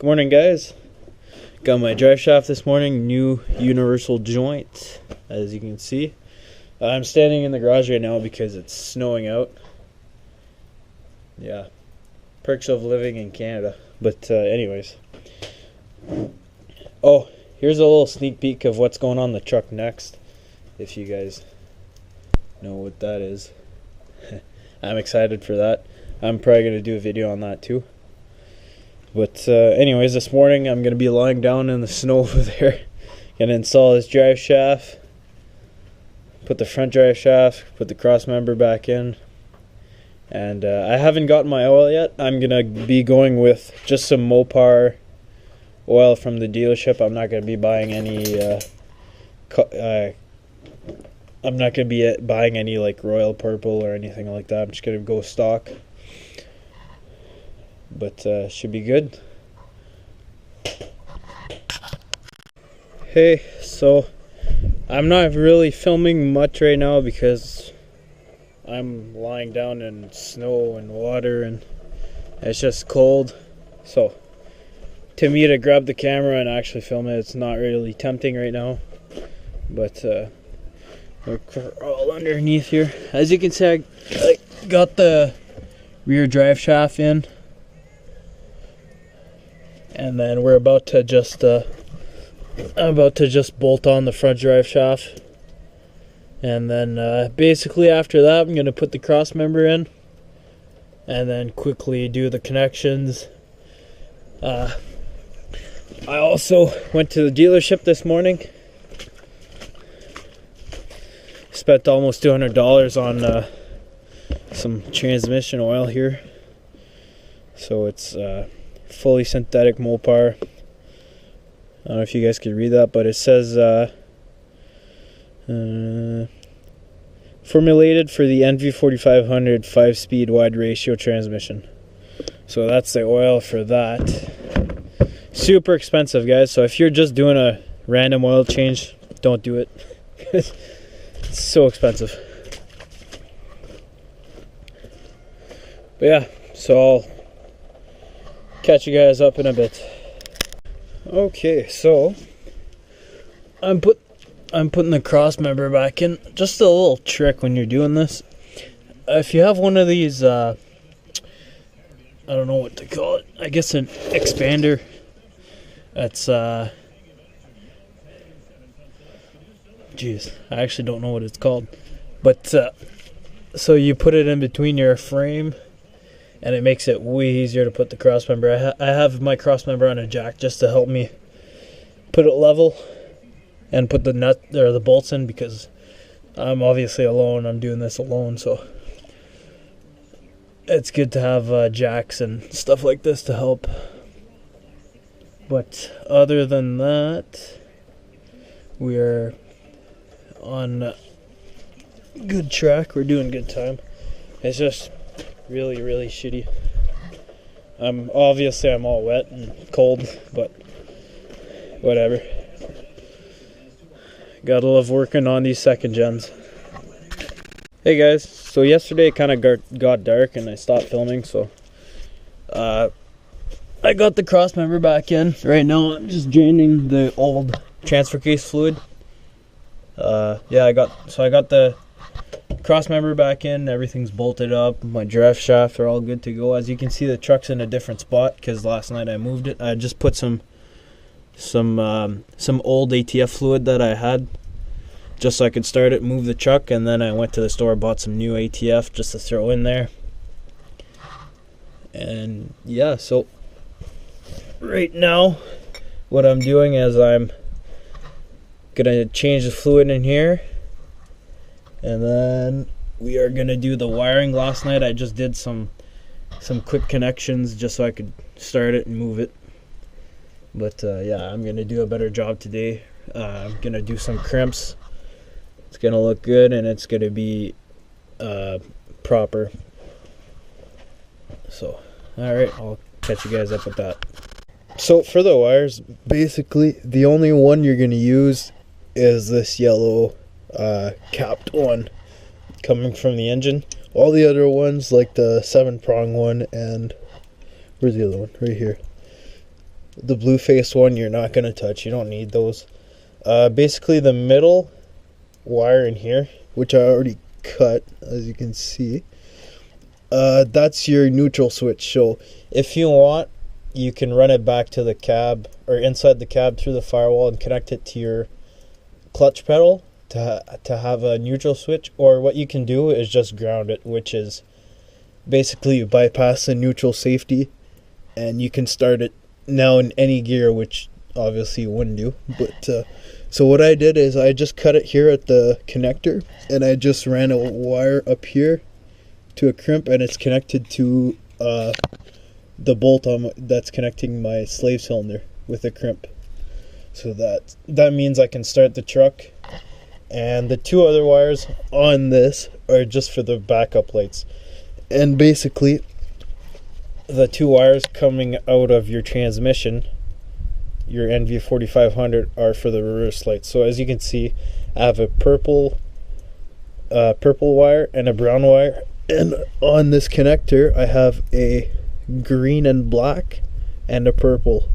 Good morning, guys. Got my drive shaft this morning, new universal joint, as you can see. I'm standing in the garage right now because it's snowing out. Yeah, perks of living in Canada. But anyways. Oh, here's a little sneak peek of what's going on the truck next, if you guys know what that is. I'm excited for that. I'm probably going to do a video on that too. But anyways, this morning I'm going to be lying down in the snow over there. Going to install this drive shaft. Put the front drive shaft, put the crossmember back in. And I haven't gotten my oil yet. I'm going to be going with just some Mopar oil from the dealership. I'm not going to be buying any I'm not going to be buying any like Royal Purple or anything like that. I'm just going to go stock. But should be good. Hey, so I'm not really filming much right now because I'm lying down in snow and water and it's just cold. So to me to grab the camera and actually film it, it's not really tempting right now. But we're all underneath here. As you can see, I got the rear drive shaft in. And then we're about to just bolt on the front drive shaft. And then basically after that I'm going to put the cross member in. And then quickly do the connections. I also went to the dealership this morning. Spent almost $200 on some transmission oil here. So it's fully synthetic Mopar. I don't know if you guys could read that, but it says formulated for the NV4500 5-speed wide ratio transmission. So that's the oil for that. Super expensive, guys. So if you're just doing a random oil change, don't do it. It's so expensive. But yeah, so I'll catch you guys up in a bit. Okay, so I'm putting the cross member back in. Just a little trick when you're doing this. If you have one of these, I don't know what to call it. I guess an expander. That's geez, I actually don't know what it's called. But so you put it in between your frame. And it makes it way easier to put the crossmember. I have my crossmember on a jack just to help me put it level and put the nut or the bolts in because I'm obviously alone. I'm doing this alone, so it's good to have jacks and stuff like this to help. But other than that, we're on good track. We're doing good time. It's just really shitty. I'm all wet and cold, but whatever. Gotta love working on these second gens. Hey guys, so yesterday it kind of got dark and I stopped filming, so I got the cross member back in. Right now I'm just draining the old transfer case fluid. I got the cross member back in, everything's bolted up, my drive shaft are all good to go. As you can see, the truck's in a different spot because last night I moved it. I just put some old ATF fluid that I had just so I could start it, move the truck, and then I went to the store, bought some new ATF just to throw in there. And yeah, so right now what I'm doing is I'm gonna change the fluid in here. And then we are going to do the wiring. Last night I just did some quick connections just so I could start it and move it. But yeah, I'm going to do a better job today. I'm going to do some crimps. It's going to look good and it's going to be proper. So, alright, I'll catch you guys up with that. So for the wires, basically the only one you're going to use is this yellow capped one coming from the engine. All the other ones, like the 7-prong one and where's the other one? Right here. The blue face one you're not going to touch. You don't need those. Basically the middle wire in here, which I already cut, as you can see, that's your neutral switch. So if you want, you can run it back to the cab or inside the cab through the firewall and connect it to your clutch pedal to have a neutral switch. Or what you can do is just ground it, which is basically you bypass the neutral safety and you can start it now in any gear, which obviously you wouldn't do. But so what I did is I just cut it here at the connector, and I just ran a wire up here to a crimp, and it's connected to the bolt that's connecting my slave cylinder with a crimp. So that means I can start the truck. And the two other wires on this are just for the backup lights. And basically the two wires coming out of your transmission, your NV4500, are for the reverse lights. So as you can see, I have a purple wire and a brown wire, and on this connector I have a green and black and a purple.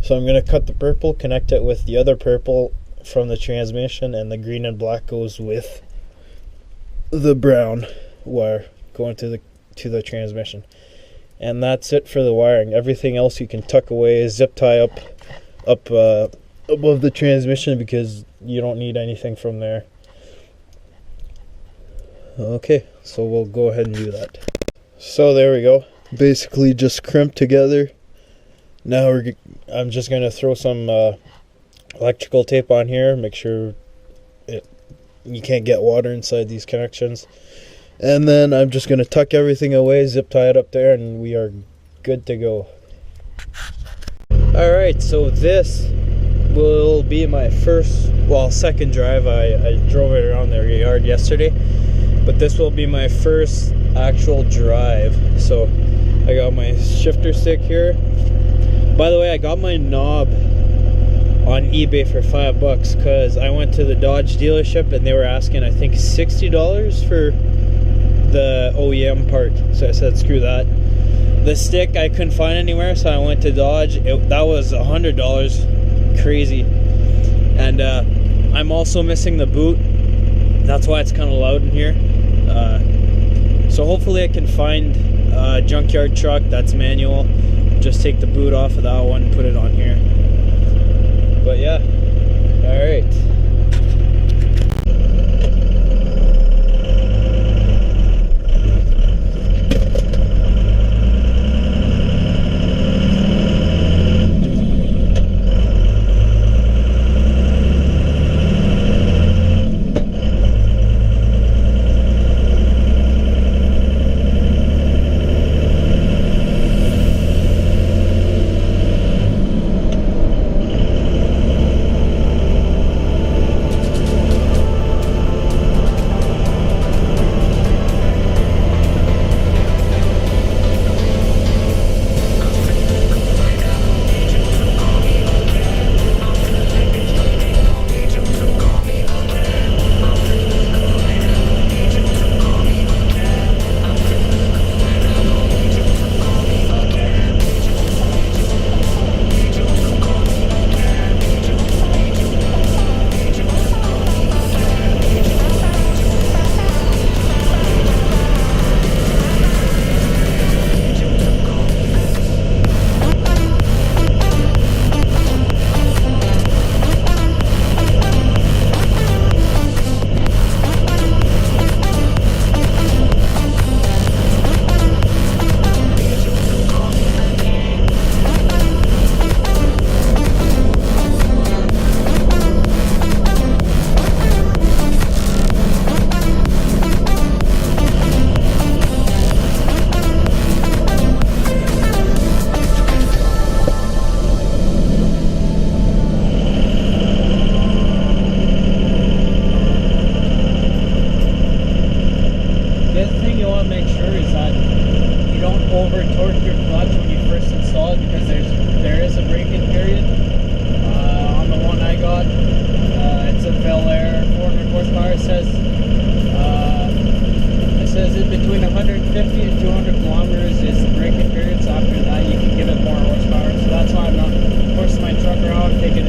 So I'm going to cut the purple, connect it with the other purple from the transmission, and the green and black goes with the brown wire going to the transmission. And that's it for the wiring. Everything else you can tuck away, zip tie up above the transmission, because you don't need anything from there. Okay, so we'll go ahead and do that. So there we go. Basically just crimped together. Now I'm just going to throw some electrical tape on here, make sure you can't get water inside these connections. And then I'm just going to tuck everything away, zip tie it up there, and we are good to go. Alright, so this will be my second drive. I drove it around the yard yesterday, but this will be my first actual drive. So I got my shifter stick here. By the way, I got my knob on eBay for $5 because I went to the Dodge dealership and they were asking, I think, $60 for the OEM part. So I said, screw that. The stick I couldn't find anywhere, so I went to Dodge. That was $100. Crazy. And I'm also missing the boot. That's why it's kind of loud in here. So hopefully I can find a junkyard truck that's manual. Just take the boot off of that one, put it on here. But yeah, alright. truck around, take it